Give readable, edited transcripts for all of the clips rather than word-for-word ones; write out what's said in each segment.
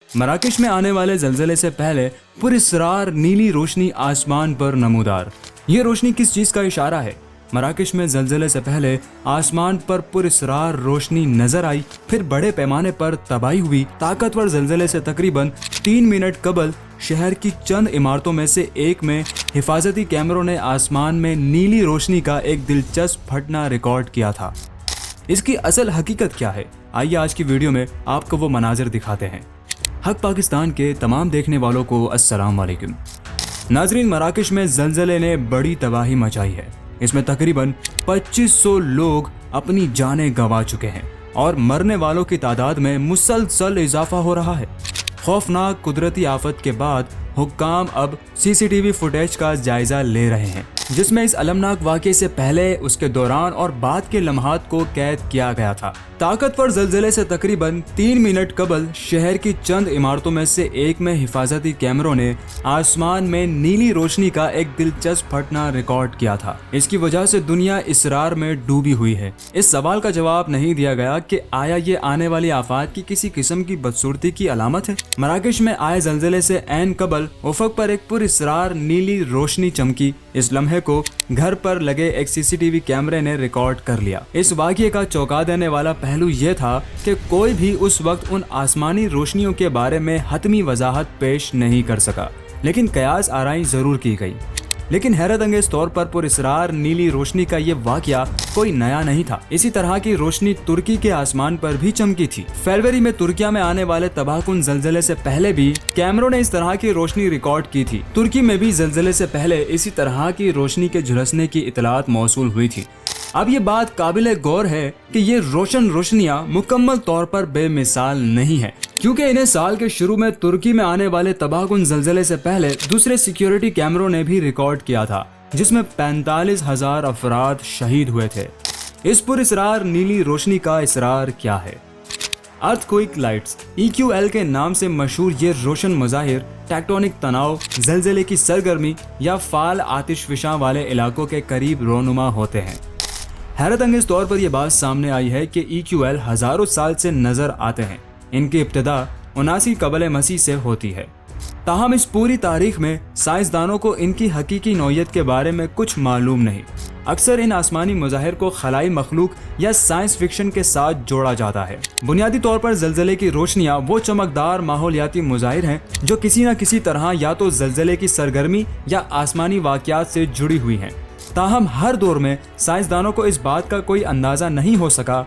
मराकश में आने वाले जलजले से पहले पुरस्रार नीली रोशनी आसमान पर नमूदार। ये रोशनी किस चीज का इशारा है? मराकश में जलजले से पहले आसमान पर पुरस्रार रोशनी नजर आई, फिर बड़े पैमाने पर तबाही हुई। ताकतवर जलजले से तकरीबन 3 मिनट कबल शहर की चंद इमारतों में से एक में हिफाजती कैमरों ने आसमान में नीली रोशनी का एक दिलचस्प फटना रिकॉर्ड किया था। इसकी असल हकीकत क्या है? आइए आज की वीडियो में आपको वो मनाजिर दिखाते हैं। हक पाकिस्तान के तमाम देखने वालों को अस्सलाम वालेकुम। नाजरीन, मराकश में जलजले ने बड़ी तबाही मचाई है। इसमें तकरीबन 2500 लोग अपनी जानें गंवा चुके हैं और मरने वालों की तादाद में मुसलसल इजाफा हो रहा है। खौफनाक कुदरती आफत के बाद हुक्काम अब सीसीटीवी फुटेज का जायजा ले रहे हैं, जिसमें इस अलमनाक वाक़े से पहले, उसके दौरान और बाद के लम्हात को कैद किया गया था। ताकतवर जलजले से तकरीबन 3 मिनट कबल शहर की चंद इमारतों में से एक में हिफाजती कैमरों ने आसमान में नीली रोशनी का एक दिलचस्प फटना रिकॉर्ड किया था। इसकी वजह से दुनिया इसरार में डूबी हुई है। इस सवाल का जवाब नहीं दिया गया कि आया ये आने वाली आफात की किसी किस्म की बदसूरती की अलामत है। मराकश में आए जलजले से ऐन कबल उफक पर एक पुरस्रार नीली रोशनी चमकी। इस लम्हे को घर पर लगे एक सीसीटीवी कैमरे ने रिकॉर्ड कर लिया। इस वाक़ये का चौंका देने वाला पहलू ये था कि कोई भी उस वक्त उन आसमानी रोशनियों के बारे में हतमी वजाहत पेश नहीं कर सका, लेकिन कयास आराई जरूर की गई। लेकिन हैरत अंगेज तौर पर पुरस्रार नीली रोशनी का ये वाक़या कोई नया नहीं था। इसी तरह की रोशनी तुर्की के आसमान पर भी चमकी थी। फरवरी में तुर्किया में आने वाले तबाहकुन जलजले से पहले भी कैमरों ने इस तरह की रोशनी रिकॉर्ड की थी। तुर्की में भी जलजले से पहले इसी तरह की रोशनी के झुलसने की इतलात मौसूल हुई थी। अब ये बात काबिले गौर है कि ये रोशन रोशनियां मुकम्मल तौर पर बेमिसाल नहीं है, क्योंकि इन्हें साल के शुरू में तुर्की में आने वाले तबाहकुन जलजले से पहले दूसरे सिक्योरिटी कैमरों ने भी रिकॉर्ड किया था, जिसमें 45,000 अफराद शहीद हुए थे। इस पुरस्रार नीली रोशनी का इसरार क्या है? अर्थक्वेक लाइट्स EQL के नाम से मशहूर ये रोशन मज़ाहिर टेक्टोनिक तनाव, जलजले की सरगर्मी या फाल आतिशफिशां वाले इलाकों के करीब रोनुमा होते हैं। हैरत अंगेज तौर पर यह बात सामने आई है कि EQL हजारों साल से नजर आते हैं। इनकी इब्तिदा 79 कबल मसीह से होती है। ताहम इस पूरी तारीख में साइंसदानों को इनकी हकीकी नौयत के बारे में कुछ मालूम नहीं। अक्सर इन आसमानी मुज़ाहिर को खलाई मखलूक या साइंस फिक्शन के साथ जोड़ा जाता है। बुनियादी तौर पर जलजले की रोशनियां वो चमकदार माहौलियाती मुज़ाहिर हैं जो किसी न किसी तरह या तो जलजले की सरगर्मी या आसमानी वाक़यात से जुड़ी हुई हैं। ताहम हर दौर में साइंसदानों को इस बात का कोई अंदाजा नहीं हो सका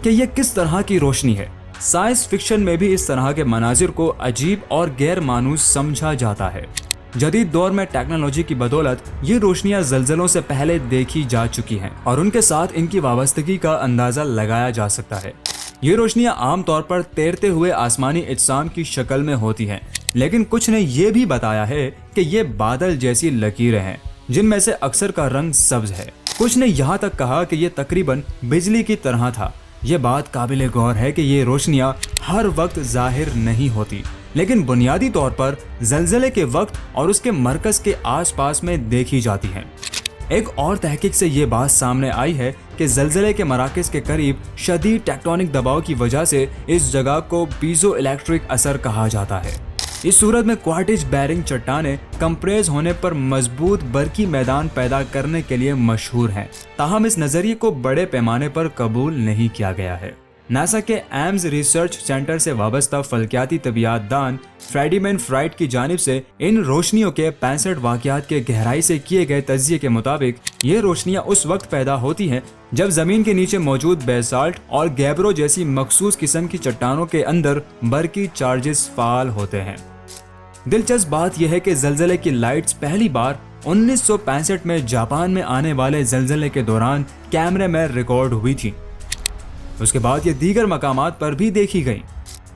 कि यह किस तरह की रोशनी है। साइंस फिक्शन में भी इस तरह के मनाजिर को अजीब और गैर मानूस समझा जाता है। जदीद दौर में टेक्नोलॉजी की बदौलत ये रोशनियां जलजलों से पहले देखी जा चुकी हैं और उनके साथ इनकी वाबस्तगी का अंदाजा लगाया जा सकता है। ये रोशनियां आमतौर पर तैरते हुए आसमानी इज्साम की शक्ल में होती हैं, लेकिन कुछ ने यह भी बताया है कि ये बादल जैसी लकीरें हैं जिनमें से अक्सर का रंग सब्ज है। कुछ ने यहाँ तक कहा कि ये तकरीबन बिजली की तरह था। ये बात काबिले गौर है कि ये रोशनियाँ हर वक्त जाहिर नहीं होती, लेकिन बुनियादी तौर पर जलजले के वक्त और उसके मरकज के आसपास में देखी जाती हैं। एक और तहकीक से ये बात सामने आई है कि जलजले के मराकज के करीब शदीद टेक्टोनिक दबाव की वजह से इस जगह को पीजो इलेक्ट्रिक असर कहा जाता है। इस सूरत में क्वार्टिज बैरिंग चट्टानें कंप्रेस होने पर मजबूत बरकी मैदान पैदा करने के लिए मशहूर हैं। ताहम इस नजरिए को बड़े पैमाने पर कबूल नहीं किया गया है। नासा के एम्स रिसर्च सेंटर से वाबस्ता फल्कियाती तबियात दान फ्रेडीमैन फ्राइट की जानिब से इन रोशनियों के 65 वाक़यात के गहराई से किए गए तज्जिए के मुताबिक ये रोशनियाँ उस वक्त पैदा होती हैं जब जमीन के नीचे मौजूद बेसाल्ट और गैब्रो जैसी मखसूस किस्म की चट्टानों के अंदर बरकी चार्जेस फाल होते हैं। दिलचस्प बात यह है कि जलजले की लाइट्स पहली बार 1965 में जापान में आने वाले जलजले के दौरान कैमरे में रिकॉर्ड हुई थी। उसके बाद ये दीगर मकामात पर भी देखी गई।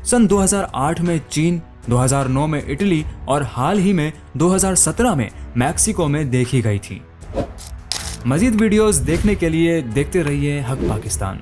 सन 2008 में चीन, 2009 में इटली और हाल ही में 2017 में मैक्सिको में देखी गई थी। मजीद वीडियोस देखने के लिए देखते रहिए हक पाकिस्तान।